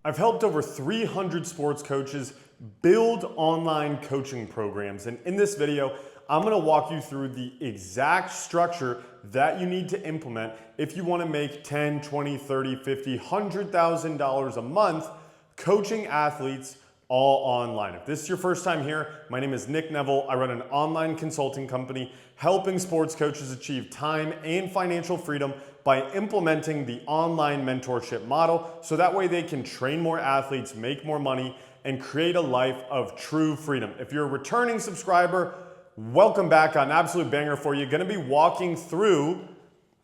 I've helped over 300 sports coaches build online coaching programs. And in this video, I'm gonna walk you through the exact structure that you need to implement if you wanna make 10, 20, 30, 50, $100,000 a month coaching athletes all online. If this is your first time here, my name is Nick Neville. I run an online consulting company helping sports coaches achieve time and financial freedom by implementing the online mentorship model so that way they can train more athletes, make more money, and create a life of true freedom. If you're a returning subscriber, welcome back. On absolute banger for you. Going to be walking through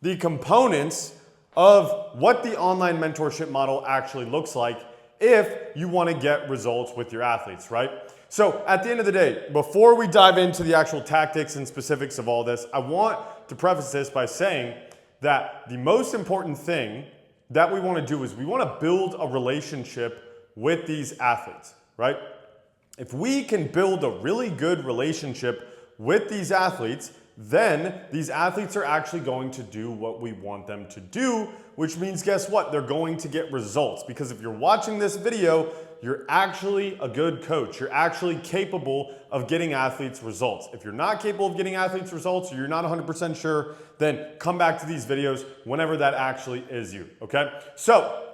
the components of what the online mentorship model actually looks like if you want to get results with your athletes, right? So at the end of the day, before we dive into the actual tactics and specifics of all this, I want to preface this by saying that the most important thing that we want to do is we want to build a relationship with these athletes, right? If we can build a really good relationship with these athletes, then these athletes are actually going to do what we want them to do, which means guess what? They're going to get results, because if you're watching this video, you're actually a good coach. You're actually capable of getting athletes results. If you're not capable of getting athletes results, or you're not 100% sure, then come back to these videos whenever that actually is you, okay? So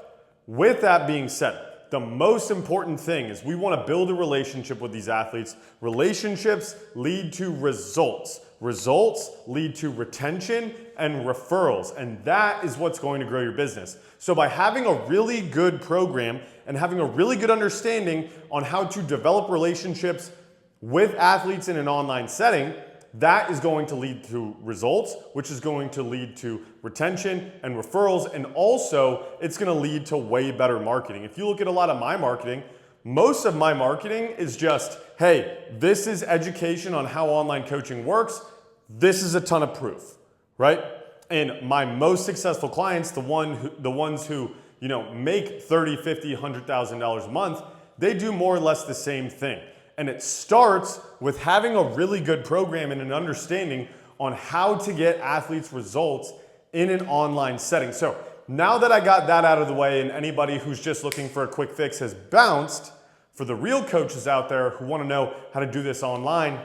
with that being said, the most important thing is we want to build a relationship with these athletes. Relationships lead to results. Results lead to retention and referrals, and that is what's going to grow your business. So by having a really good program and having a really good understanding on how to develop relationships with athletes in an online setting, that is going to lead to results, which is going to lead to retention and referrals, and also it's going to lead to way better marketing. If you look at a lot of my marketing, most of my marketing is just, hey, this is education on how online coaching works. This is a ton of proof, right? And my most successful clients, the ones who make $30,000, $50,000, $100,000 a month, they do more or less the same thing. And it starts with having a really good program and an understanding on how to get athletes results in an online setting. So now that I got that out of the way and anybody who's just looking for a quick fix has bounced, for the real coaches out there who want to know how to do this online,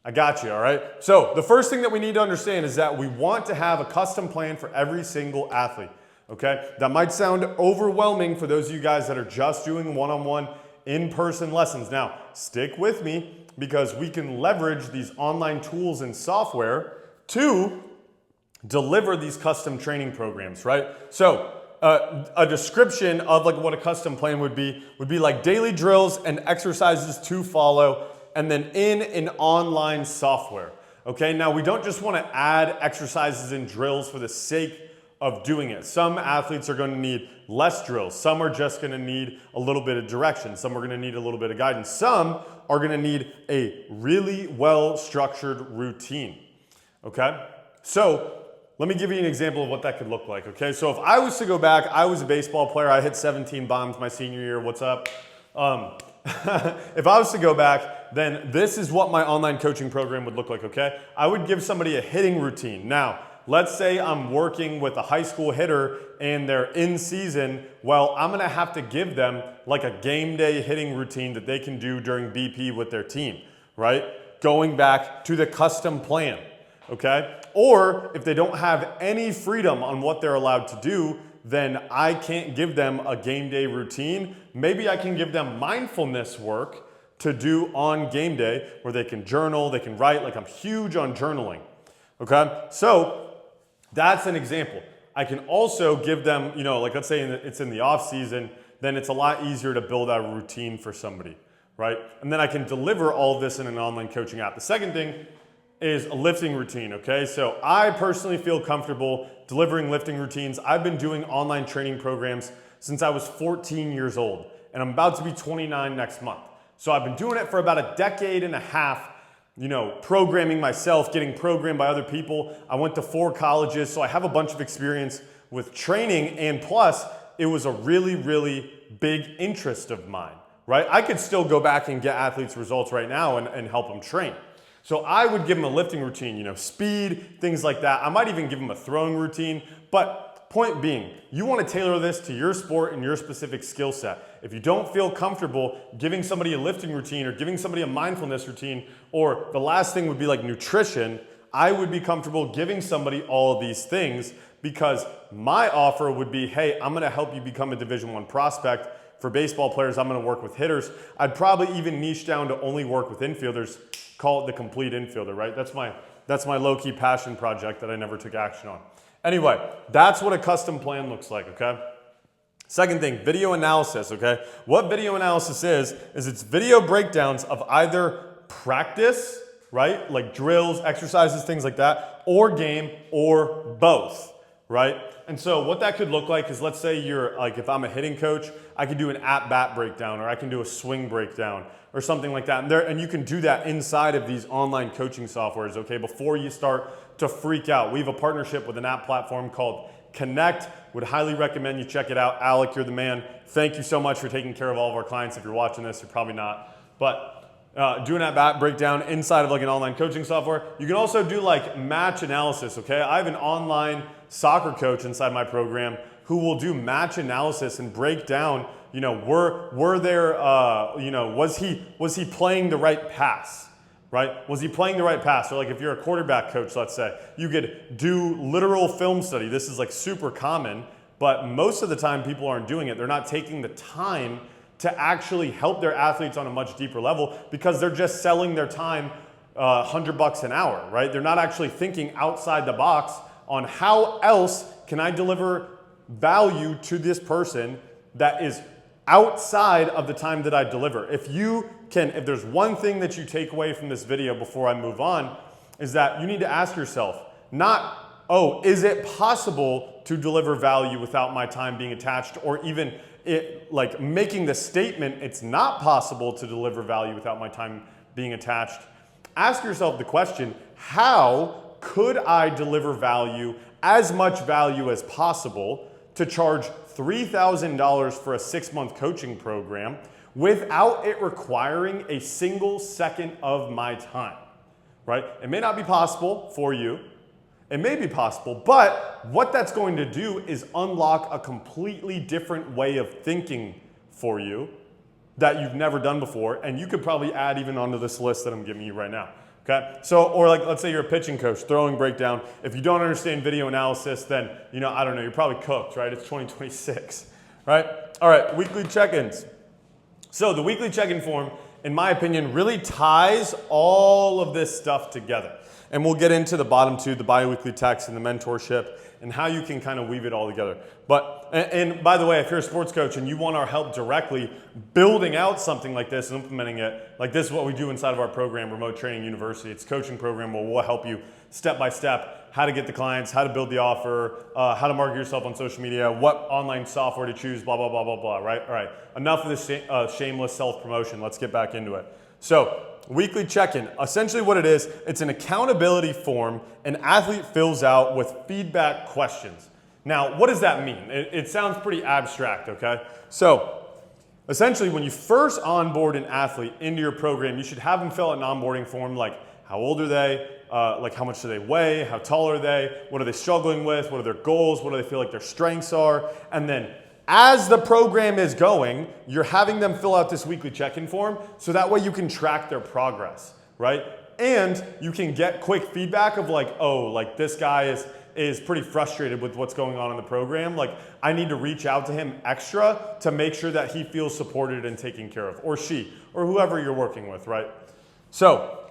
I got you, all right? So the first thing that we need to understand is that we want to have a custom plan for every single athlete, okay? That might sound overwhelming for those of you guys that are just doing one-on-one in-person lessons. Now, stick with me because we can leverage these online tools and software to deliver these custom training programs, right? So a description of like what a custom plan would be like daily drills and exercises to follow, and then in an online software, okay? Now, we don't just want to add exercises and drills for the sake of doing it. Some athletes are going to need less drills. Some are just going to need a little bit of direction. Some are going to need a little bit of guidance. Some are going to need a really well-structured routine, okay? So let me give you an example of what that could look like, okay? So if I was to go back, I was a baseball player. I hit 17 bombs my senior year. What's up? If I was to go back, then this is what my online coaching program would look like, okay? I would give somebody a hitting routine. Now, let's say I'm working with a high school hitter and they're in season. Well, I'm gonna have to give them like a game day hitting routine that they can do during BP with their team, right? Going back to the custom plan, okay? Or if they don't have any freedom on what they're allowed to do, then I can't give them a game day routine. Maybe I can give them mindfulness work to do on game day where they can journal, they can write. Like, I'm huge on journaling, okay? So that's an example. I can also give them, like let's say it's in the off season, then it's a lot easier to build out a routine for somebody, right? And then I can deliver all of this in an online coaching app. The second thing is a lifting routine, okay? So I personally feel comfortable delivering lifting routines. I've been doing online training programs since I was 14 years old, and I'm about to be 29 next month. So I've been doing it for about a decade and a half, programming myself, getting programmed by other people. I went to 4 colleges, so I have a bunch of experience with training, and plus, it was a really, really big interest of mine, right? I could still go back and get athletes results right now and help them train. So I would give them a lifting routine, speed, things like that. I might even give them a throwing routine, but point being, you want to tailor this to your sport and your specific skill set. If you don't feel comfortable giving somebody a lifting routine or giving somebody a mindfulness routine, or the last thing would be like nutrition, I would be comfortable giving somebody all of these things, because my offer would be, hey, I'm going to help you become a Division I prospect. For baseball players, I'm going to work with hitters. I'd probably even niche down to only work with infielders, call it the complete infielder, right? That's my low-key passion project that I never took action on. Anyway, that's what a custom plan looks like, okay? Second thing, video analysis, okay? What video analysis is it's video breakdowns of either practice, right? Like drills, exercises, things like that, or game, or both, right? And so what that could look like is, let's say you're like, if I'm a hitting coach, I could do an at-bat breakdown, or I can do a swing breakdown, or something like that. And you can do that inside of these online coaching softwares, okay? Before you start to freak out. We have a partnership with an app platform called Connect. Would highly recommend you check it out. Alec, you're the man. Thank you so much for taking care of all of our clients. If you're watching this, you're probably not. But do an at-bat breakdown inside of like an online coaching software. You can also do like match analysis, okay? I have an online soccer coach inside my program who will do match analysis and break down, you know, was he playing the right pass, right? Was he playing the right pass? Or like if you're a quarterback coach, let's say, you could do literal film study. This is like super common, but most of the time people aren't doing it. They're not taking the time to actually help their athletes on a much deeper level, because they're just selling their time $100 an hour, right? They're not actually thinking outside the box on how else can I deliver value to this person that is outside of the time that I deliver. If there's one thing that you take away from this video before I move on, is that you need to ask yourself, not, oh, is it possible to deliver value without my time being attached, or even like making the statement, it's not possible to deliver value without my time being attached. Ask yourself the question, how could I deliver value, as much value as possible, to charge $3,000 for a 6-month coaching program without it requiring a single second of my time, right? It may not be possible for you. It may be possible, but what that's going to do is unlock a completely different way of thinking for you that you've never done before, and you could probably add even onto this list that I'm giving you right now. Okay? So, or like, let's say you're a pitching coach, throwing breakdown. If you don't understand video analysis, then, you know, I don't know, you're probably cooked, right? It's 2026, right? All right, weekly check-ins. So the weekly check-in form, in my opinion, really ties all of this stuff together. And we'll get into the bottom two, the bi-weekly text and the mentorship, and how you can kind of weave it all together. But, and by the way, if you're a sports coach and you want our help directly building out something like this and implementing it, like this is what we do inside of our program, Remote Training University. It's a coaching program where we'll help you step by step how to get the clients, how to build the offer, how to market yourself on social media, what online software to choose, blah, blah, blah, blah, blah, right? All right, enough of this shameless self-promotion. Let's get back into it. So, weekly check-in, essentially what it is, it's an accountability form an athlete fills out with feedback questions. Now, what does that mean? It sounds pretty abstract, okay? So, essentially when you first onboard an athlete into your program, you should have them fill out an onboarding form like how old are they, like how much do they weigh, how tall are they, what are they struggling with, what are their goals, what do they feel like their strengths are, and then as the program is going, you're having them fill out this weekly check-in form so that way you can track their progress, right? And you can get quick feedback of like, oh, like this guy is pretty frustrated with what's going on in the program. Like I need to reach out to him extra to make sure that he feels supported and taken care of, or she, or whoever you're working with, right? So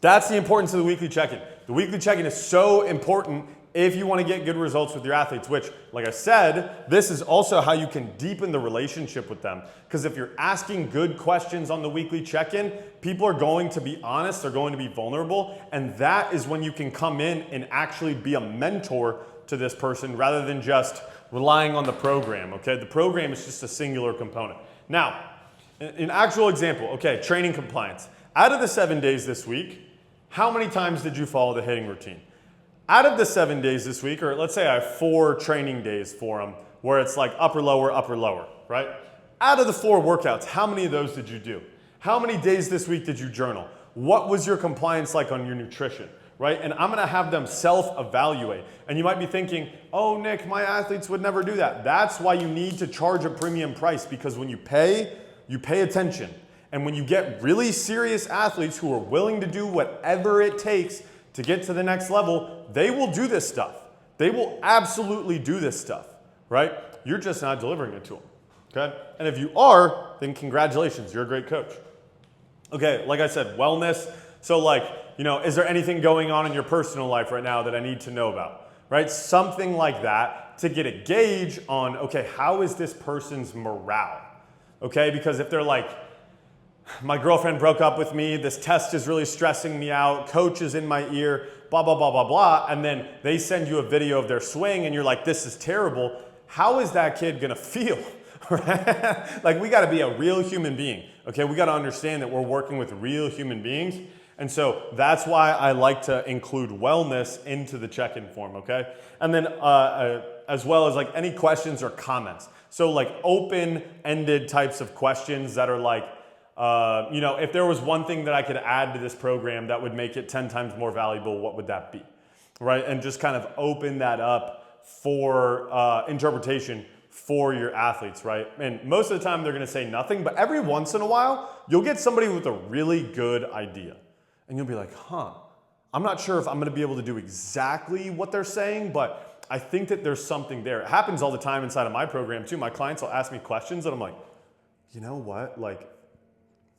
that's the importance of the weekly check-in. The weekly check-in is so important if you want to get good results with your athletes, which, like I said, this is also how you can deepen the relationship with them. Because if you're asking good questions on the weekly check-in, people are going to be honest, they're going to be vulnerable, and that is when you can come in and actually be a mentor to this person rather than just relying on the program, okay? The program is just a singular component. Now, an actual example, okay, training compliance. Out of the 7 days this week, how many times did you follow the hitting routine? Out of the 7 days this week, or let's say I have 4 training days for them, where it's like upper, lower, right? Out of the 4 workouts, how many of those did you do? How many days this week did you journal? What was your compliance like on your nutrition, right? And I'm gonna have them self-evaluate. And you might be thinking, oh, Nick, my athletes would never do that. That's why you need to charge a premium price, because when you pay attention. And when you get really serious athletes who are willing to do whatever it takes to get to the next level, they will do this stuff. They will absolutely do this stuff, right? You're just not delivering it to them, okay? And if you are, then congratulations, you're a great coach. Okay, like I said, wellness. So like, is there anything going on in your personal life right now that I need to know about, right? Something like that to get a gauge on, okay, how is this person's morale? Okay, because if they're like, my girlfriend broke up with me, this test is really stressing me out, coach is in my ear, blah, blah, blah, blah, blah, and then they send you a video of their swing and you're like, this is terrible, how is that kid gonna feel? Like, we gotta be a real human being, okay? We gotta understand that we're working with real human beings, and so that's why I like to include wellness into the check-in form, okay? And then as well as like any questions or comments. So like open-ended types of questions that are like, if there was one thing that I could add to this program that would make it 10 times more valuable, what would that be, right? And just kind of open that up for interpretation for your athletes, right? And most of the time they're gonna say nothing, but every once in a while, you'll get somebody with a really good idea. And you'll be like, I'm not sure if I'm gonna be able to do exactly what they're saying, but I think that there's something there. It happens all the time inside of my program too. My clients will ask me questions and I'm like, you know what? Like,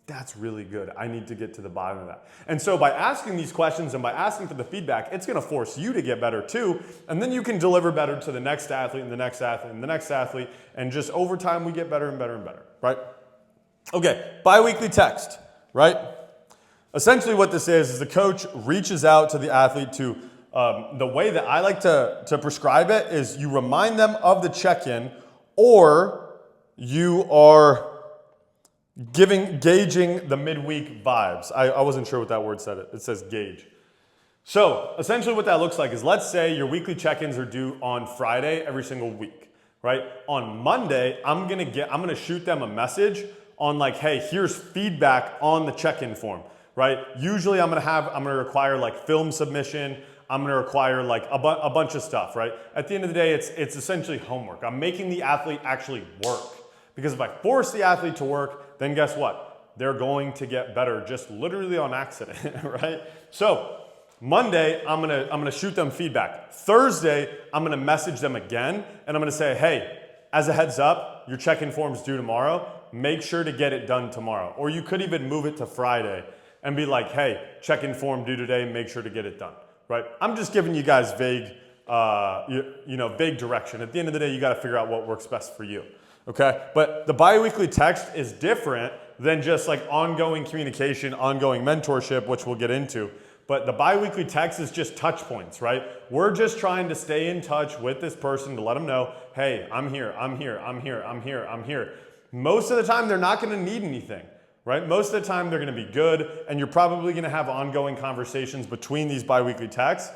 that's really good. I need to get to the bottom of that. And so by asking these questions and by asking for the feedback, it's gonna force you to get better too. And then you can deliver better to the next athlete and the next athlete and the next athlete. And just over time, we get better and better and better, right? Okay, bi-weekly text, right? Essentially what this is the coach reaches out to the athlete to, the way that I like to prescribe it is you remind them of the check-in, or you are gauging the midweek vibes. I wasn't sure what that word said. It says gauge. So essentially what that looks like is, let's say your weekly check-ins are due on Friday every single week, right? On Monday, I'm gonna shoot them a message on like, hey, here's feedback on the check-in form, right? Usually I'm gonna require like film submission. I'm gonna require like a bunch of stuff, right? At the end of the day, it's essentially homework. I'm making the athlete actually work. Because if I force the athlete to work, then guess what? They're going to get better just literally on accident, right? So Monday, I'm gonna shoot them feedback. Thursday, I'm gonna message them again, and I'm gonna say, hey, as a heads up, your check-in form's due tomorrow. Make sure to get it done tomorrow. Or you could even move it to Friday and be like, hey, check-in form due today, make sure to get it done, right? I'm just giving you guys vague direction. At the end of the day, you gotta figure out what works best for you. Okay, but the bi-weekly text is different than just like ongoing communication, ongoing mentorship, which we'll get into. But the bi-weekly text is just touch points, right? We're just trying to stay in touch with this person to let them know, hey, I'm here, I'm here, I'm here, I'm here, I'm here. Most of the time, they're not gonna need anything, right? Most of the time, they're gonna be good, and you're probably gonna have ongoing conversations between these bi-weekly texts,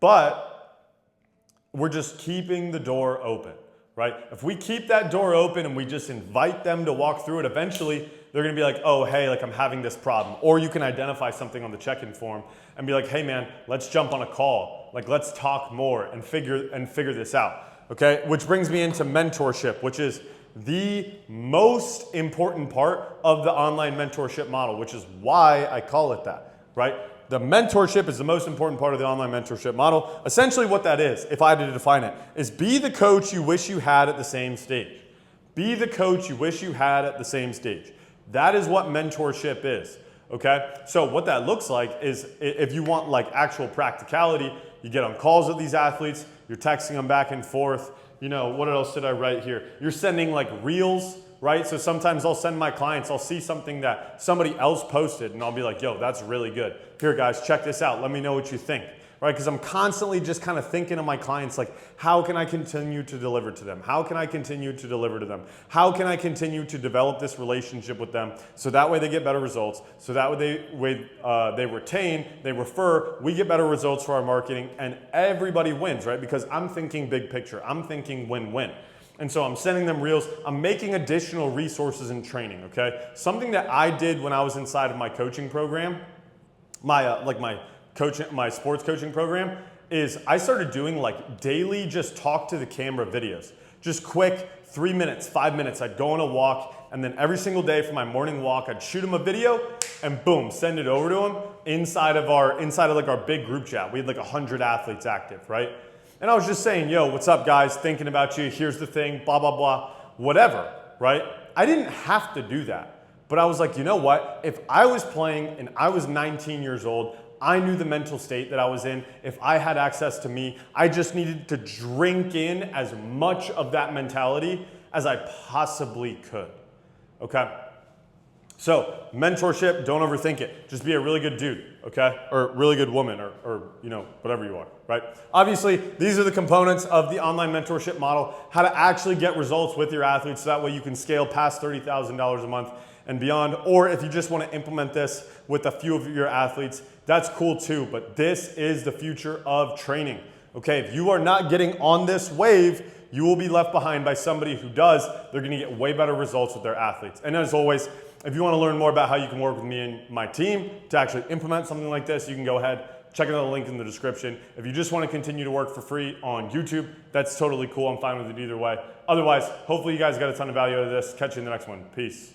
but we're just keeping the door open. Right? If we keep that door open and we just invite them to walk through it, eventually they're gonna be like, oh, hey, like I'm having this problem. Or you can identify something on the check-in form and be like, hey man, let's jump on a call. Like, let's talk more and figure this out, okay? Which brings me into mentorship, which is the most important part of the online mentorship model, which is why I call it that, right? The mentorship is the most important part of the online mentorship model. Essentially what that is, if I had to define it, is be the coach you wish you had at the same stage. Be the coach you wish you had at the same stage. That is what mentorship is, okay? So what that looks like is, if you want like actual practicality, you get on calls with these athletes, you're texting them back and forth. What else did I write here? You're sending like reels, right? So sometimes I'll send my clients, I'll see something that somebody else posted and I'll be like, yo, that's really good. Here guys, check this out. Let me know what you think, right? Because I'm constantly just kind of thinking of my clients like, how can I continue to deliver to them? How can I continue to deliver to them? How can I continue to develop this relationship with them so that way they get better results, so that way they retain, they refer, we get better results for our marketing, and everybody wins, right? Because I'm thinking big picture. I'm thinking win-win. And so I'm sending them reels. I'm making additional resources and training, okay? Something that I did when I was inside of my coaching program, my sports coaching program is I started doing like daily just talk to the camera videos. Just quick 3 minutes, 5 minutes. I'd go on a walk, and then every single day for my morning walk, I'd shoot him a video and boom, send it over to him inside of like our big group chat. We had like 100 athletes active, right? And I was just saying, yo, what's up guys? Thinking about you. Here's the thing, blah, blah, blah, whatever, right? I didn't have to do that. But I was like, you know what? If I was playing and I was 19 years old, I knew the mental state that I was in. If I had access to me, I just needed to drink in as much of that mentality as I possibly could, okay? So mentorship, don't overthink it. Just be a really good dude, okay? Or really good woman or you know, whatever you are, right? Obviously, these are the components of the online mentorship model, how to actually get results with your athletes so that way you can scale past $30,000 a month and beyond. Or if you just want to implement this with a few of your athletes, that's cool too, but this is the future of training, okay? If you are not getting on this wave, you will be left behind by somebody who does. They're gonna get way better results with their athletes. And as always, if you wanna learn more about how you can work with me and my team to actually implement something like this, you can go ahead, check out the link in the description. If you just wanna continue to work for free on YouTube, that's totally cool. I'm fine with it either way. Otherwise, hopefully you guys got a ton of value out of this. Catch you in the next one. Peace.